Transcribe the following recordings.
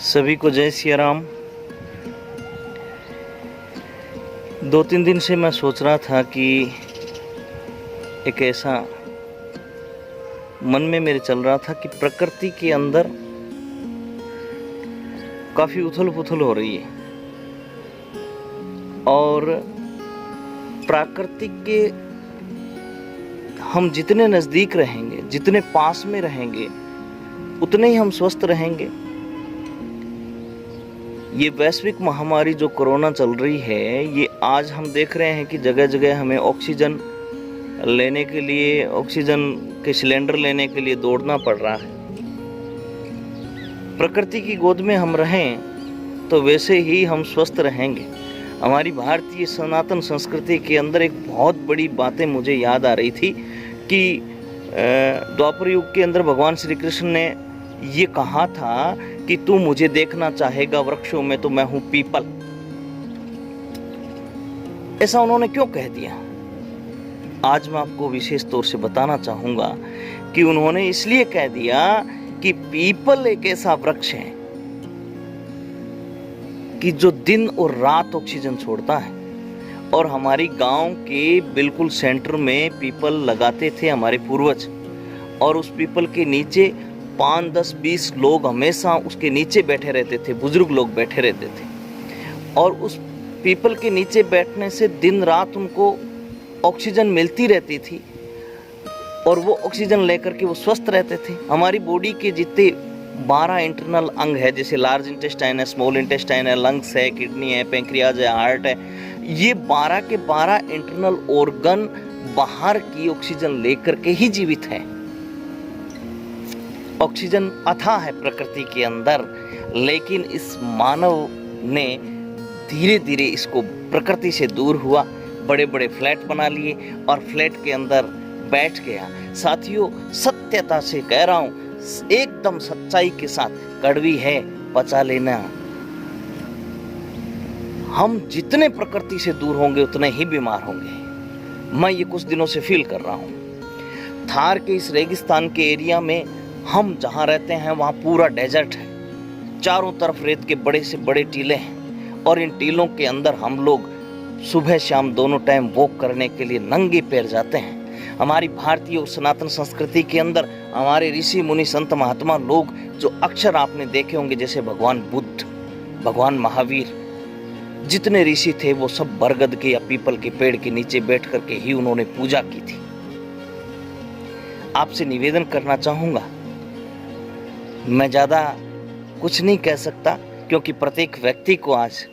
सभी को जय सिया राम। 2-3 दिन से मैं सोच रहा था कि एक ऐसा मन में मेरे चल रहा था कि प्रकृति के अंदर काफ़ी उथल पुथल हो रही है और प्राकृतिक के हम जितने नज़दीक रहेंगे, जितने पास में रहेंगे, उतने ही हम स्वस्थ रहेंगे। ये वैश्विक महामारी जो कोरोना चल रही है, ये आज हम देख रहे हैं कि जगह जगह हमें ऑक्सीजन लेने के लिए, ऑक्सीजन के सिलेंडर लेने के लिए दौड़ना पड़ रहा है। प्रकृति की गोद में हम रहें तो वैसे ही हम स्वस्थ रहेंगे। हमारी भारतीय सनातन संस्कृति के अंदर एक बहुत बड़ी बातें मुझे याद आ रही थी कि द्वापर युग के अंदर भगवान श्री कृष्ण ने ये कहा था कि तू मुझे देखना चाहेगा वृक्षों में तो मैं हूं पीपल। ऐसा उन्होंने क्यों कह दिया? आज मैं आपको विशेष तौर से बताना चाहूंगा कि उन्होंने इसलिए कह दिया कि पीपल एक ऐसा वृक्ष है कि जो दिन और रात ऑक्सीजन छोड़ता है। और हमारी गांव के बिल्कुल सेंटर में पीपल लगाते थे हमारे पूर्वज, और उस पीपल के नीचे 5, 10, 20 लोग हमेशा उसके नीचे बैठे रहते थे, बुजुर्ग लोग बैठे रहते थे। और उस पीपल के नीचे बैठने से दिन रात उनको ऑक्सीजन मिलती रहती थी और वो ऑक्सीजन लेकर के वो स्वस्थ रहते थे। हमारी बॉडी के जितने 12 इंटरनल अंग है, जैसे लार्ज इंटेस्टाइन है, स्मॉल इंटेस्टाइन है, लंग्स है, किडनी है, पैंक्रियाज है, हार्ट है, ये 12 के 12 इंटरनल ऑर्गन बाहर की ऑक्सीजन लेकर के ही जीवित है। ऑक्सीजन अथाह है प्रकृति के अंदर, लेकिन इस मानव ने धीरे धीरे इसको प्रकृति से दूर हुआ, बड़े बड़े फ्लैट बना लिए और फ्लैट के अंदर बैठ गया। साथियों, सत्यता से कह रहा हूं, एकदम सच्चाई के साथ, कड़वी है पचा लेना। हम जितने प्रकृति से दूर होंगे उतने ही बीमार होंगे। मैं ये कुछ दिनों से फील कर रहा हूं। थार के इस रेगिस्तान के एरिया में हम जहां रहते हैं वहां पूरा डेजर्ट है, चारों तरफ रेत के बड़े से बड़े टीले हैं और इन टीलों के अंदर हम लोग सुबह शाम दोनों टाइम वॉक करने के लिए नंगे पैर जाते हैं। हमारी भारतीय और सनातन संस्कृति के अंदर हमारे ऋषि मुनि संत महात्मा लोग जो अक्षर आपने देखे होंगे, जैसे भगवान बुद्ध, भगवान महावीर, जितने ऋषि थे वो सब बरगद के या पीपल के पेड़ के नीचे बैठ करके ही उन्होंने पूजा की थी। आपसे निवेदन करना चाहूंगा, मैं ज्यादा कुछ नहीं कह सकता क्योंकि प्रत्येक व्यक्ति को आज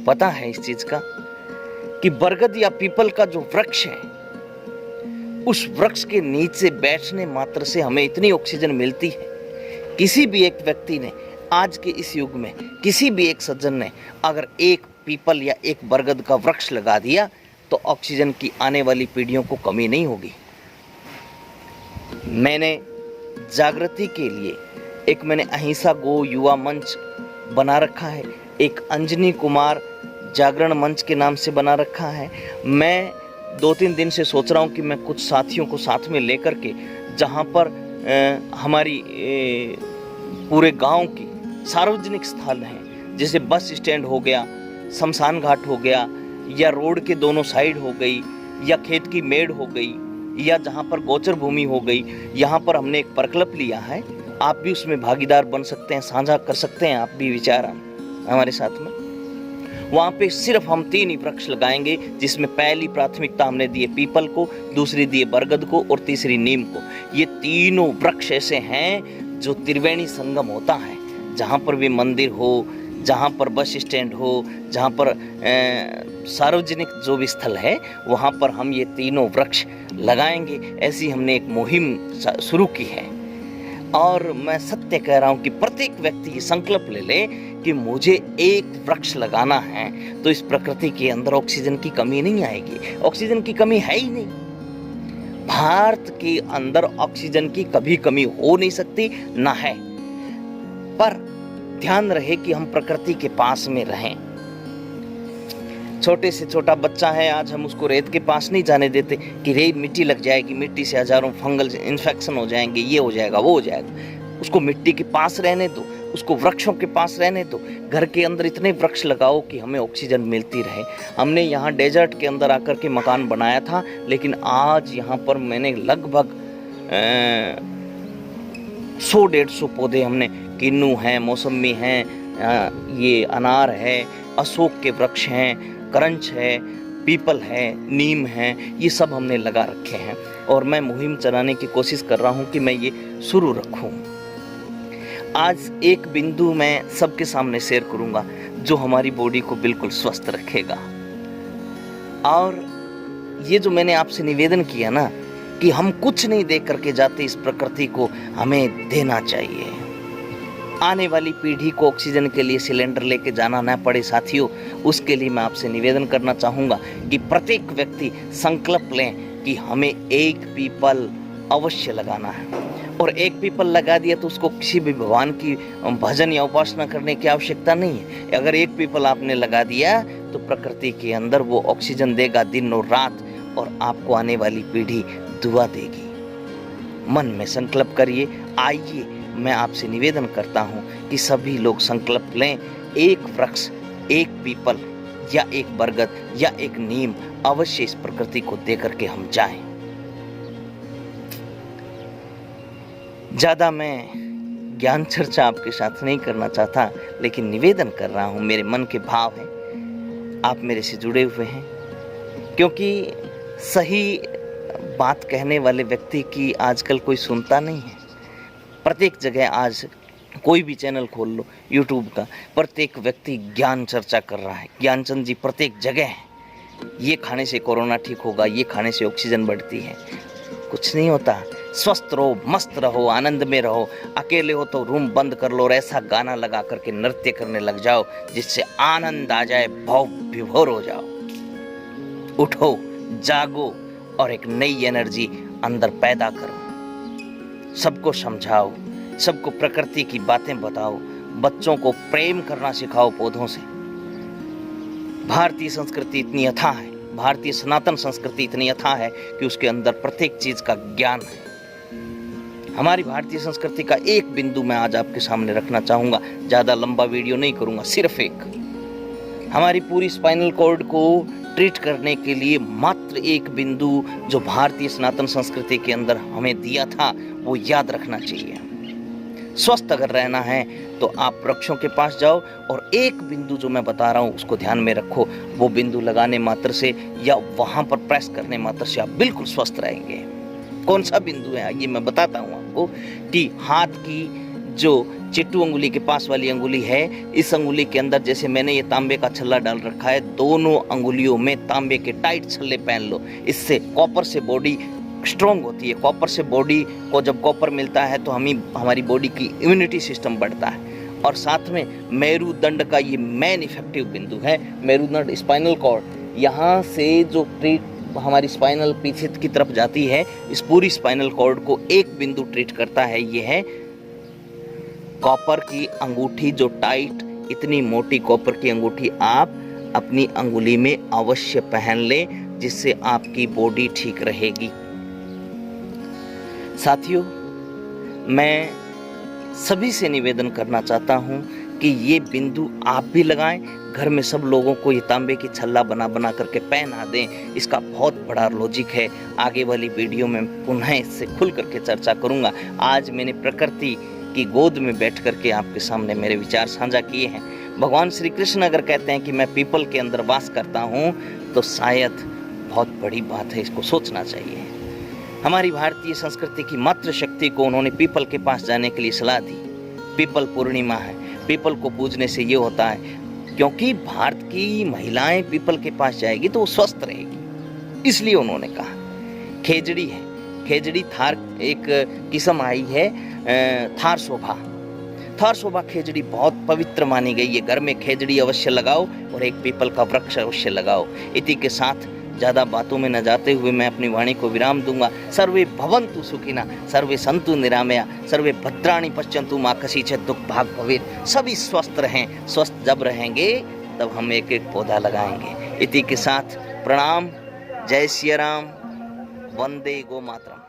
पता है इस चीज का कि बरगद या पीपल का जो वृक्ष है, उस वृक्ष के नीचे बैठने मात्र से हमें इतनी ऑक्सीजन मिलती है। किसी भी एक व्यक्ति ने आज के इस युग में, किसी भी एक सज्जन ने अगर एक पीपल या एक बरगद का वृक्ष लगा दिया तो ऑक्सीजन की आने वाली पीढ़ियों को कमी नहीं होगी। मैंने जागृति के लिए मैंने अहिंसा गो युवा मंच बना रखा है, एक अंजनी कुमार जागरण मंच के नाम से बना रखा है। मैं 2-3 दिन से सोच रहा हूँ कि मैं कुछ साथियों को साथ में लेकर के, जहाँ पर हमारी पूरे गांव की सार्वजनिक स्थल हैं, जैसे बस स्टैंड हो गया, शमशान घाट हो गया, या रोड के दोनों साइड हो गई, या खेत की मेड़ हो गई, या जहाँ पर गोचर भूमि हो गई, यहाँ पर हमने एक प्रकल्प लिया है। आप भी उसमें भागीदार बन सकते हैं, साझा कर सकते हैं आप भी विचार हमारे साथ में। वहाँ पे सिर्फ हम 3 ही वृक्ष लगाएंगे, जिसमें पहली प्राथमिकता हमने दी है पीपल को, दूसरी दी है बरगद को और तीसरी नीम को। ये तीनों वृक्ष ऐसे हैं जो त्रिवेणी संगम होता है, जहाँ पर भी मंदिर हो, जहाँ पर बस स्टैंड हो, जहाँ पर सार्वजनिक जो भी स्थल है, वहाँ पर हम ये तीनों वृक्ष लगाएंगे। ऐसी हमने एक मुहिम शुरू की है और मैं सत्य कह रहा हूँ कि प्रत्येक व्यक्ति ये संकल्प ले ले कि मुझे एक वृक्ष लगाना है तो इस प्रकृति के अंदर ऑक्सीजन की कमी नहीं आएगी। ऑक्सीजन की कमी है ही नहीं। भारत के अंदर ऑक्सीजन की कभी कमी हो नहीं सकती, ना है। पर ध्यान रहे कि हम प्रकृति के पास में रहें। छोटे से छोटा बच्चा है, आज हम उसको रेत के पास नहीं जाने देते कि रेत मिट्टी लग जाएगी, मिट्टी से हजारों फंगल इन्फेक्शन हो जाएंगे, ये हो जाएगा, वो हो जाएगा। उसको मिट्टी के पास रहने दो, उसको वृक्षों के पास रहने दो। घर के अंदर इतने वृक्ष लगाओ कि हमें ऑक्सीजन मिलती रहे। हमने यहाँ डेजर्ट के अंदर आकर के मकान बनाया था, लेकिन आज यहाँ पर मैंने लगभग 100-150 पौधे हमने, किन्नू हैं, मौसमी हैं, ये अनार है, अशोक के वृक्ष हैं, करंच है, पीपल है, नीम है, ये सब हमने लगा रखे हैं। और मैं मुहिम चलाने की कोशिश कर रहा हूँ कि मैं ये शुरू रखूँ। आज एक बिंदु मैं सबके सामने शेयर करूँगा जो हमारी बॉडी को बिल्कुल स्वस्थ रखेगा। और ये जो मैंने आपसे निवेदन किया ना कि हम कुछ नहीं दे करके जाते इस प्रकृति को, हमें देना चाहिए। आने वाली पीढ़ी को ऑक्सीजन के लिए सिलेंडर लेके जाना ना पड़े साथियों, उसके लिए मैं आपसे निवेदन करना चाहूँगा कि प्रत्येक व्यक्ति संकल्प लें कि हमें एक पीपल अवश्य लगाना है। और एक पीपल लगा दिया तो उसको किसी भी भगवान की भजन या उपासना करने की आवश्यकता नहीं है। अगर एक पीपल आपने लगा दिया तो प्रकृति के अंदर वो ऑक्सीजन देगा दिन और रात, और आपको आने वाली पीढ़ी दुआ देगी। मन में संकल्प करिए। आइए मैं आपसे निवेदन करता हूँ कि सभी लोग संकल्प लें, एक वृक्ष, एक पीपल या एक बरगद या एक नीम अवश्य इस प्रकृति को दे करके हम जाएं। ज़्यादा मैं ज्ञान चर्चा आपके साथ नहीं करना चाहता, लेकिन निवेदन कर रहा हूँ, मेरे मन के भाव हैं, आप मेरे से जुड़े हुए हैं। क्योंकि सही बात कहने वाले व्यक्ति की आजकल कोई सुनता नहीं है। प्रत्येक जगह आज कोई भी चैनल खोल लो यूट्यूब का, प्रत्येक व्यक्ति ज्ञान चर्चा कर रहा है। ज्ञानचंद जी प्रत्येक जगह है, ये खाने से कोरोना ठीक होगा, ये खाने से ऑक्सीजन बढ़ती है। कुछ नहीं होता। स्वस्थ रहो, मस्त रहो, आनंद में रहो। अकेले हो तो रूम बंद कर लो और ऐसा गाना लगा करके नृत्य करने लग जाओ जिससे आनंद आ जाए, भाव विभोर हो जाओ। उठो, जागो और एक नई एनर्जी अंदर पैदा करो। सबको समझाओ, सबको प्रकृति की बातें बताओ, बच्चों को प्रेम करना सिखाओ पौधों से। भारतीय संस्कृति इतनी अथाह है, भारतीय सनातन संस्कृति इतनी अथाह है कि उसके अंदर प्रत्येक चीज का ज्ञान है। हमारी भारतीय संस्कृति का एक बिंदु मैं आज आपके सामने रखना चाहूंगा, ज्यादा लंबा वीडियो नहीं करूंगा, सिर्फ एक। हमारी पूरी स्पाइनल कॉर्ड को ट्रीट करने के लिए मात्र एक बिंदु जो भारतीय सनातन संस्कृति के अंदर हमें दिया था, वो याद रखना चाहिए। स्वस्थ अगर रहना है तो आप वृक्षों के पास जाओ और एक बिंदु जो मैं बता रहा हूँ उसको ध्यान में रखो। वो बिंदु लगाने मात्र से या वहां पर प्रेस करने मात्र से आप बिल्कुल स्वस्थ रहेंगे। कौन सा बिंदु है आइए मैं बताता हूँ आपको कि हाथ की जो चिट्टू अंगुली के पास वाली अंगुली है, इस अंगुली के अंदर जैसे मैंने ये तांबे का छल्ला डाल रखा है, दोनों अंगुलियों में तांबे के टाइट छल्ले पहन लो। इससे कॉपर से बॉडी स्ट्रॉन्ग होती है। कॉपर से बॉडी को जब कॉपर मिलता है तो हमारी बॉडी की इम्यूनिटी सिस्टम बढ़ता है। और साथ में मेरुदंड का ये मेन इफेक्टिव बिंदु है, मेरुदंड स्पाइनल कॉर्ड। यहाँ से जो ट्रीट हमारी स्पाइनल पीछे की तरफ जाती है, इस पूरी स्पाइनल कॉर्ड को एक बिंदु ट्रीट करता है, ये है कॉपर की अंगूठी। जो टाइट इतनी मोटी कॉपर की अंगूठी आप अपनी अंगुली में अवश्य पहन लें, जिससे आपकी बॉडी ठीक रहेगी। साथियों, मैं सभी से निवेदन करना चाहता हूं कि ये बिंदु आप भी लगाएं, घर में सब लोगों को ये तांबे की छल्ला बना बना करके पहना दें। इसका बहुत बड़ा लॉजिक है। आगे वाली वीडियो में पुनः इससे खुल करके चर्चा करूंगा। आज मैंने प्रकृति की गोद में बैठ करके आपके सामने मेरे विचार साझा किए हैं। भगवान श्री कृष्ण अगर कहते हैं कि मैं पीपल के अंदर वास करता हूँ, तो शायद बहुत बड़ी बात है, इसको सोचना चाहिए। हमारी भारतीय संस्कृति की मातृ शक्ति को उन्होंने पीपल के पास जाने के लिए सलाह दी। पीपल पूर्णिमा है, पीपल को पूजने से ये होता है क्योंकि भारत की महिलाएं पीपल के पास जाएगी तो वो स्वस्थ रहेगी, इसलिए उन्होंने कहा। खेजड़ी है, खेजड़ी थार एक किस्म आई है, थार शोभा। थार शोभा खेजड़ी बहुत पवित्र मानी गई है। घर में खेजड़ी अवश्य लगाओ और एक पीपल का वृक्ष अवश्य लगाओ। इसी के साथ ज़्यादा बातों में न जाते हुए मैं अपनी वाणी को विराम दूंगा। सर्वे भवन्तु सुखिनः, सर्वे सन्तु निरामया, सर्वे भद्राणि पश्यन्तु मा कश्चित् दुःख भाग् भवेत्। सभी स्वस्थ रहें। स्वस्थ जब रहेंगे तब हम एक एक पौधा लगाएंगे। इसी के साथ प्रणाम, जय सिया राम, वंदे गो मातरम।